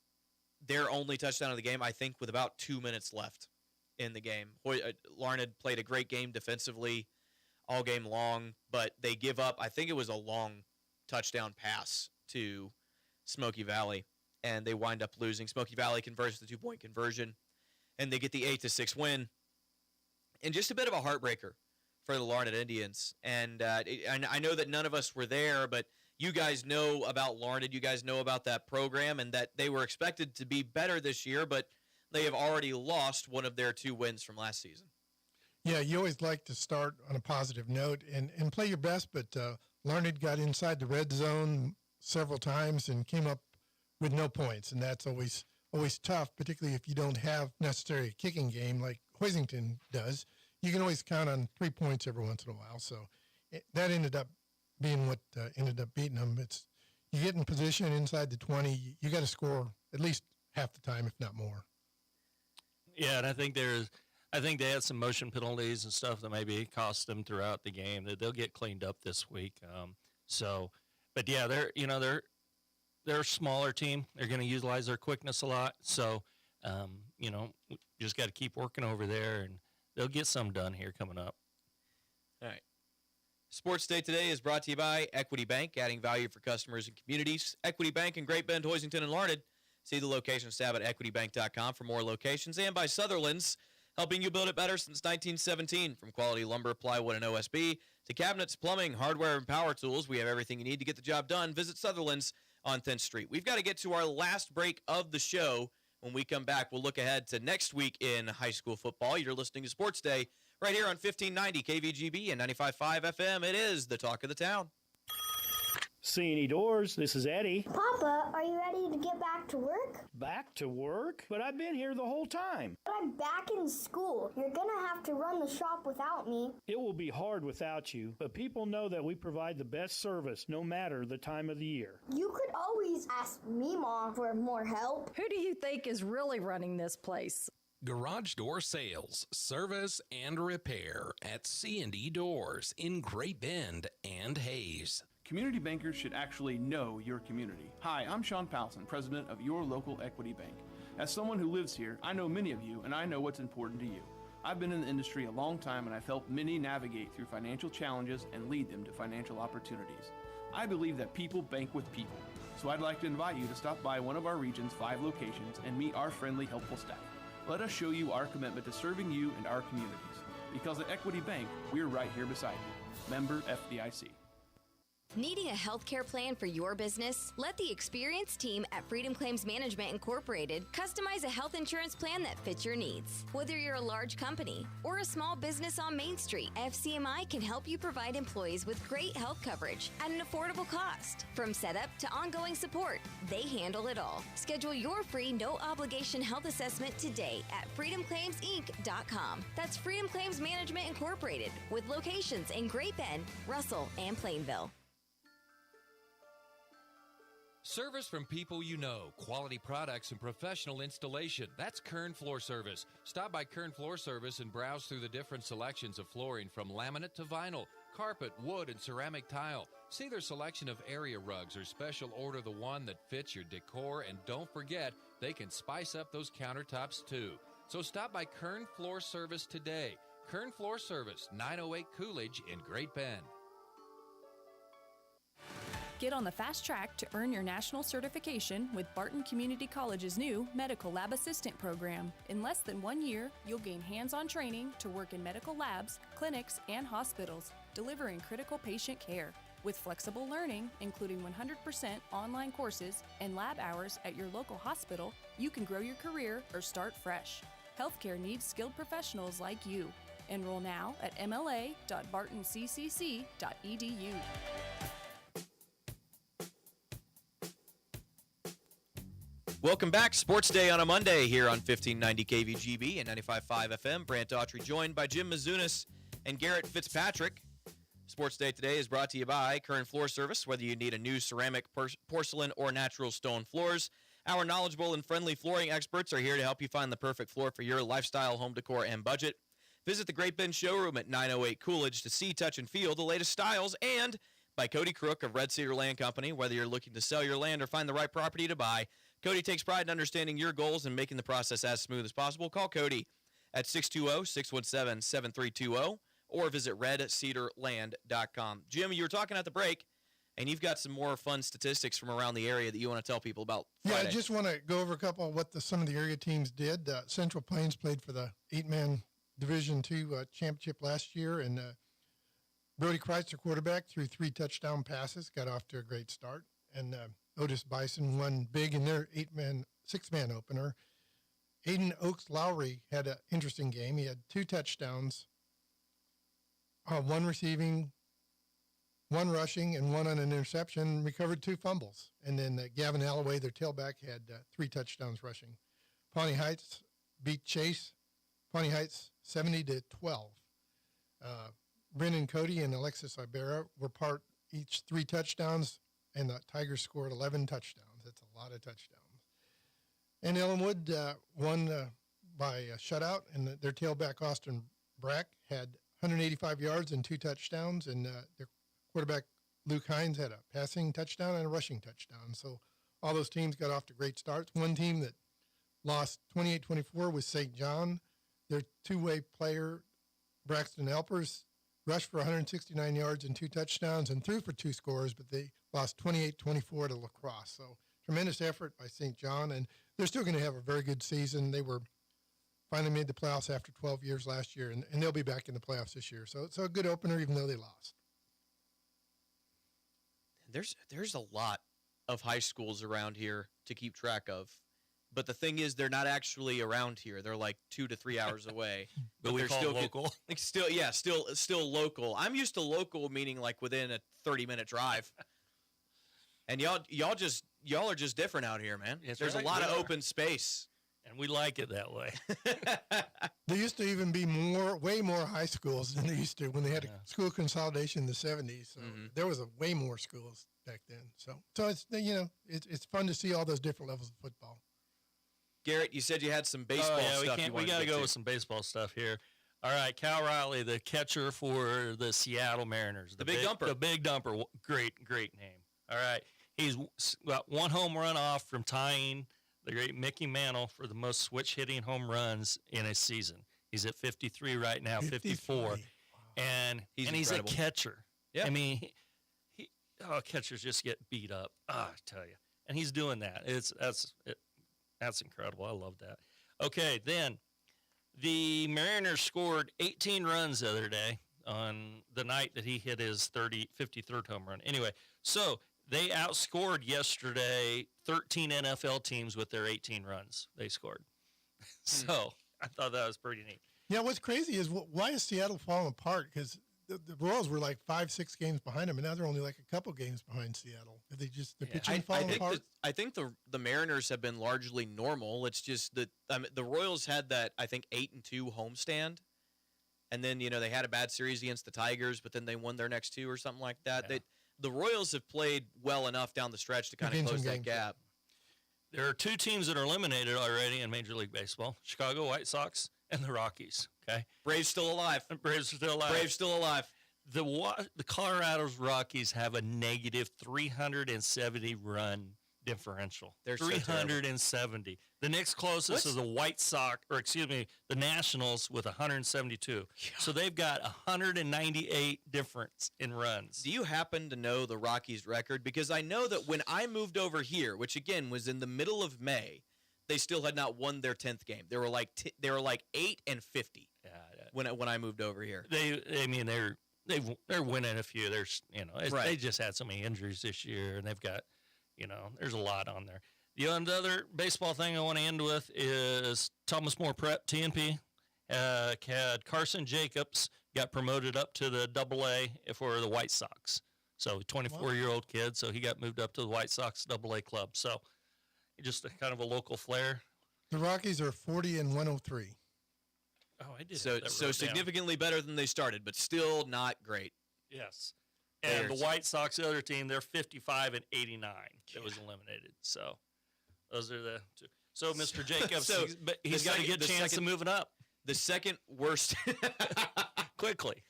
their only touchdown of the game, I think, with about 2 minutes left in the game. Larned played a great game defensively all game long, but they give up, I think it was a long touchdown pass to Smoky Valley, and they wind up losing. Smoky Valley converts the 2-point conversion and they get the 8-6 win. And just a bit of a heartbreaker for the Larned Indians. And I know that none of us were there, but you guys know about Larned. You guys know about that program and that they were expected to be better this year, but they have already lost one of their 2 wins from last season. Yeah, you always like to start on a positive note and play your best, but Larned got inside the red zone several times and came up with no points, and that's always tough, particularly if you don't have necessarily a kicking game like Hoisington does. You can always count on 3 points every once in a while, so that ended up being what ended up beating them. It's you get in position inside the 20, you got to score at least half the time, if not more. Yeah, and I think they had some motion penalties and stuff that maybe cost them throughout the game. That they'll get cleaned up this week. But yeah, they're a smaller team. They're going to utilize their quickness a lot. So, just got to keep working over there, and they'll get some done here coming up. All right. Sports Day today is brought to you by Equity Bank, adding value for customers and communities. Equity Bank in Great Bend, Hoisington, and Larned. See the locations tab at equitybank.com for more locations. And by Sutherland's, helping you build it better since 1917. From quality lumber, plywood, and OSB to cabinets, plumbing, hardware, and power tools, we have everything you need to get the job done. Visit Sutherland's on 10th Street. We've got to get to our last break of the show. When we come back, we'll look ahead to next week in high school football. You're listening to Sports Day right here on 1590 KVGB and 95.5 FM. It is the talk of the town. C&E Doors, this is Eddie. Papa, are you ready to get back to work? Back to work? But I've been here the whole time. But I'm back in school. You're gonna have to run the shop without me. It will be hard without you, but people know that we provide the best service no matter the time of the year. You could always ask me, Mom, for more help. Who do you think is really running this place? Garage door sales, service, and repair at C&E Doors in Great Bend and Hayes. Community bankers should actually know your community. Hi, I'm Sean Powelson, president of your local Equity Bank. As someone who lives here, I know many of you, and I know what's important to you. I've been in the industry a long time, and I've helped many navigate through financial challenges and lead them to financial opportunities. I believe that people bank with people, so I'd like to invite you to stop by one of our region's 5 locations and meet our friendly, helpful staff. Let us show you our commitment to serving you and our communities. Because at Equity Bank, we're right here beside you. Member FDIC. Needing a healthcare plan for your business? Let the experienced team at Freedom Claims Management Incorporated customize a health insurance plan that fits your needs. Whether you're a large company or a small business on Main Street, FCMI can help you provide employees with great health coverage at an affordable cost. From setup to ongoing support, they handle it all. Schedule your free no-obligation health assessment today at freedomclaimsinc.com. That's Freedom Claims Management Incorporated, with locations in Great Bend, Russell, and Plainville. Service from people you know, quality products and professional installation. That's Kern Floor Service. Stop by Kern Floor Service and browse through the different selections of flooring from laminate to vinyl, carpet, wood, and ceramic tile. See their selection of area rugs or special order the one that fits your decor, and don't forget, they can spice up those countertops too. So stop by Kern Floor Service today. Kern Floor Service, 908 Coolidge in Great Bend. Get on the fast track to earn your national certification with Barton Community College's new Medical Lab Assistant program. In less than 1 year, you'll gain hands-on training to work in medical labs, clinics, and hospitals, delivering critical patient care. With flexible learning, including 100% online courses and lab hours at your local hospital, you can grow your career or start fresh. Healthcare needs skilled professionals like you. Enroll now at mla.bartonccc.edu. Welcome back. Sports Day on a Monday here on 1590 KVGB and 95.5 FM. Brant Daughtry joined by Jim Mizunas and Garrett Fitzpatrick. Sports Day today is brought to you by Kern Floor Service. Whether you need a new ceramic, porcelain, or natural stone floors, our knowledgeable and friendly flooring experts are here to help you find the perfect floor for your lifestyle, home decor, and budget. Visit the Great Bend Showroom at 908 Coolidge to see, touch, and feel the latest styles, and by Cody Crook of Red Cedar Land Company. Whether you're looking to sell your land or find the right property to buy, Cody takes pride in understanding your goals and making the process as smooth as possible. Call Cody at 620-617-7320 or visit redcedarland.com. Jim, you were talking at the break And you've got some more fun statistics from around the area that you want to tell people about Yeah, Friday. I just want to go over a couple of what some of the area teams did. Central Plains played for the 8-man Division II championship last year, and Brody Kreitzer, quarterback, threw 3 touchdown passes, got off to a great start. And Otis Bison won big in their 6-man opener. Aiden Oaks Lowry had an interesting game. He had 2 touchdowns, 1 receiving, 1 rushing, and 1 on an interception, recovered 2 fumbles. And then Gavin Alloway, their tailback, had 3 touchdowns rushing. Pawnee Heights beat Chase, Pawnee Heights 70-12. Brennan Cody and Alexis Ibarra were each 3 touchdowns, and the Tigers scored 11 touchdowns. That's a lot of touchdowns. And Ellenwood won by a shutout, and their tailback, Austin Brack, had 185 yards and 2 touchdowns, and their quarterback, Luke Hines, had a passing touchdown and a rushing touchdown. So all those teams got off to great starts. One team that lost 28-24 was St. John. Their 2-way player, Braxton Elpers, rushed for 169 yards and 2 touchdowns and threw for 2 scores, but they lost 28-24 to La Crosse. So tremendous effort by St. John, and they're still going to have a very good season. They were finally made the playoffs after 12 years last year, and they'll be back in the playoffs this year. So it's a good opener, even though they lost. There's a lot of high schools around here to keep track of. But the thing is, they're not actually around here. They're like 2 to 3 hours away. But we they're call still local. Still local. I'm used to local meaning like within a 30-minute drive. And y'all are just different out here, man. That's There's right, a lot we of are. open space. And we like it that way. There used to even be way more high schools than there used to when they had a school consolidation in the 70s. So there was way more schools back then. So it's it's fun to see all those different levels of football. Garrett, you said you had some baseball stuff. We got to go with some baseball stuff here. All right, Cal Riley, the catcher for the Seattle Mariners. The Big Dumper. The Big Dumper. Great name. All right. He's got 1 home run off from tying the great Mickey Mantle for the most switch-hitting home runs in a season. He's at 53 right now, 54. Wow. And he's a catcher. Yeah. I mean, catchers just get beat up. I tell you. And he's doing that. That's incredible. I love that. Okay, then the Mariners scored 18 runs the other day on the night that he hit his 53rd home run. Anyway, so they outscored yesterday 13 NFL teams with their 18 runs they scored. So I thought that was pretty neat. Yeah, what's crazy is why is Seattle falling apart? Because the Royals were like 5-6 games behind them, and now they're only like a couple games behind Seattle. Are they just the pitching falling apart? I think the Mariners have been largely normal. It's just that the Royals had that, I think, 8-2 homestand, and then they had a bad series against the Tigers, but then they won their next 2 or something like that. Yeah. The Royals have played well enough down the stretch to kind of close that gap. There are 2 teams that are eliminated already in Major League Baseball: Chicago White Sox and the Rockies. Okay, Braves still alive. Braves still alive. The Colorado's Rockies have a negative 370 run differential. They're 370. The next closest is the White Sox, the Nationals with 172. So they've got 198 difference in runs. Do you happen to know the Rockies' record? Because I know that when I moved over here, which again was in the middle of May, they still had not won their 10th game. They were like 8-50. Yeah, when I moved over here. They're winning a few. Right. They just had so many injuries this year, and they've got, there's a lot on there. The other baseball thing I want to end with is Thomas More Prep, TNP, had Carson Jacobs got promoted up to the AA for the White Sox. So 24-year-old kid, so he got moved up to the White Sox AA club. So just kind of a local flair. The Rockies are 40-103. Oh, I did. So significantly better than they started, but still not great. Yes. And the White Sox, the other team, they're 55-89. That was eliminated. So those are the 2. So Mr. Jacobs, he's got to get a chance of moving up. The second worst, quickly.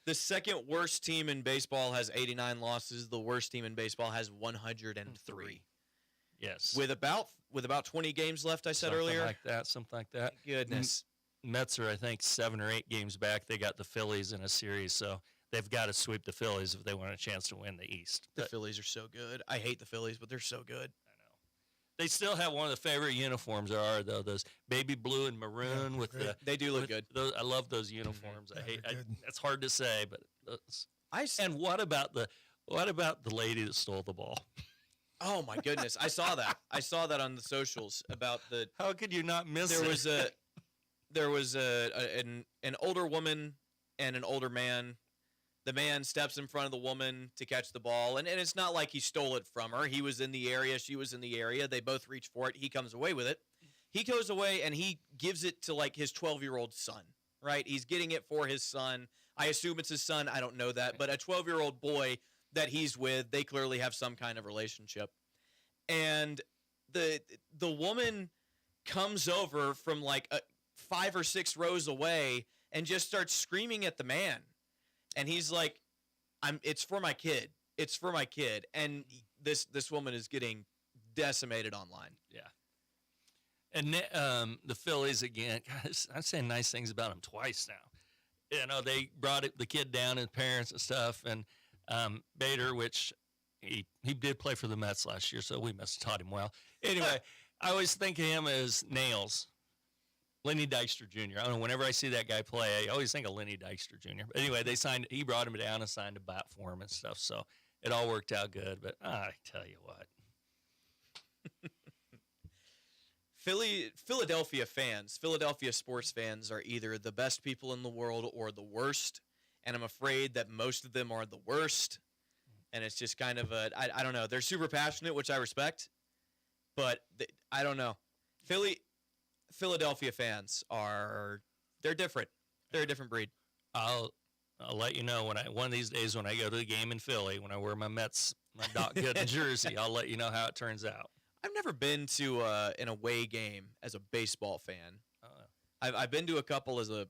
The second worst team in baseball has 89 losses. The worst team in baseball has 103. Yes. With about 20 games left, I said earlier. Something like that. Goodness. Mets are, I think, 7 or 8 games back. They got the Phillies in a series, so they've got to sweep the Phillies if they want a chance to win the East. The But Phillies are so good. I hate the Phillies, but they're so good. they still have one of the favorite uniforms there are, though, those baby blue and maroon with the. They do look good. Those, I love those uniforms. That's hard to say, but and what about the lady that stole the ball? Oh my goodness, I saw that. I saw that on the socials about the. How could you not miss there it? There was an older woman and an older man. The man steps in front of the woman to catch the ball, and it's not like he stole it from her. He was in the area. She was in the area. They both reach for it. He comes away with it. He goes away, and he gives it to, like, his 12-year-old son, right? He's getting it for his son. I assume it's his son. I don't know that. But a 12-year-old boy that he's with, they clearly have some kind of relationship. And the woman comes over from, like, 5 or 6 rows away and just starts screaming at the man. And he's like, it's for my kid. It's for my kid. And this woman is getting decimated online. Yeah. And the Phillies, again, guys, I'm saying nice things about them twice now. You know, they brought the kid down and parents and stuff. And Bader, which he did play for the Mets last year, so we must have taught him well. Anyway, I always think of him as Nails. Lenny Dykstra Jr. I don't know, whenever I see that guy play, I always think of Lenny Dykstra Jr. But anyway, he brought him down and signed a bat for him and stuff, so it all worked out good. But I tell you what. Philadelphia sports fans are either the best people in the world or the worst, and I'm afraid that most of them are the worst. And it's just kind of I don't know. They're super passionate, which I respect, but I don't know. Philadelphia fans they're different. They're a different breed. I'll let you know one of these days when I go to the game in Philly, when I wear my Doc Gooden jersey, I'll let you know how it turns out. I've never been to an away game as a baseball fan. I've been to a couple as a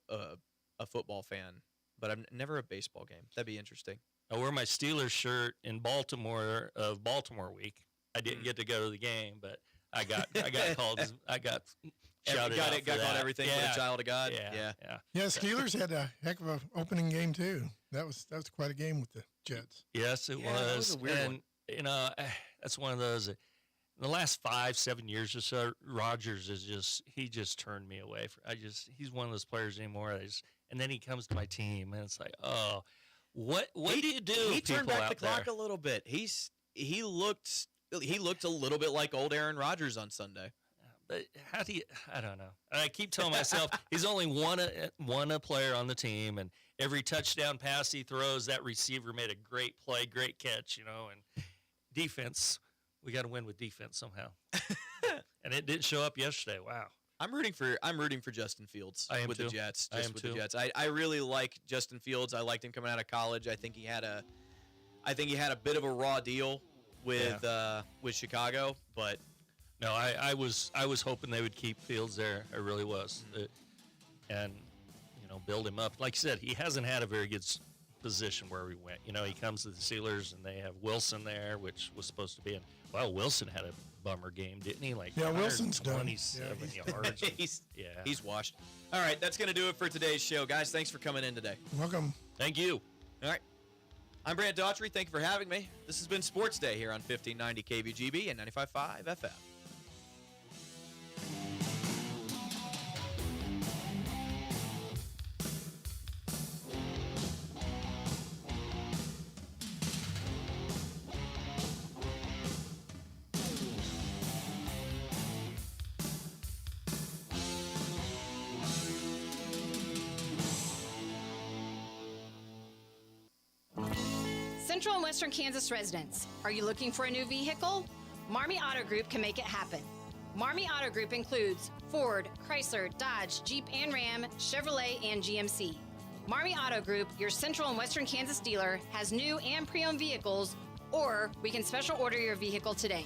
football fan, but I'm never a baseball game. That'd be interesting. I wore my Steelers shirt in Baltimore of Baltimore week. I didn't get to go to the game, but I got called. I got shouted out. Got called everything but a child of God. Yeah, Steelers had a heck of an opening game too. That was quite a game with the Jets. Yes, it was. That was a weird one. You know, that's one of those. In the last 5-7 years or so, Rodgers he just turned me away. He's one of those players anymore. And then he comes to my team, and it's like, oh, what do you do? He turned back the clock a little bit. He looked a little bit like old Aaron Rodgers on Sunday. But I don't know. I keep telling myself he's only one a player on the team, and every touchdown pass he throws, that receiver made a great play, great catch, you know. And defense, we got to win with defense somehow. And it didn't show up yesterday. Wow. I'm rooting for Justin Fields with the Jets. The Jets. I really like Justin Fields. I liked him coming out of college. I think he had a bit of a raw deal with Chicago, but no, I was hoping they would keep Fields there. I really was, and build him up. Like you said, he hasn't had a very good position where we went. He comes to the Steelers and they have Wilson there, which was supposed to be. Wilson had a bummer game, didn't he? Wilson's done. 27 yards. He's washed. All right, that's going to do it for today's show, guys. Thanks for coming in today. Welcome. Thank you. All right. I'm Brant Daughtry. Thank you for having me. This has been Sports Day here on 1590 KBGB and 95.5 FM. Central and Western Kansas residents, are you looking for a new vehicle? Marmy Auto Group can make it happen. Marmy Auto Group includes Ford, Chrysler, Dodge, Jeep and Ram, Chevrolet, and GMC. Marmy Auto Group, your Central and Western Kansas dealer, has new and pre-owned vehicles, or we can special order your vehicle today.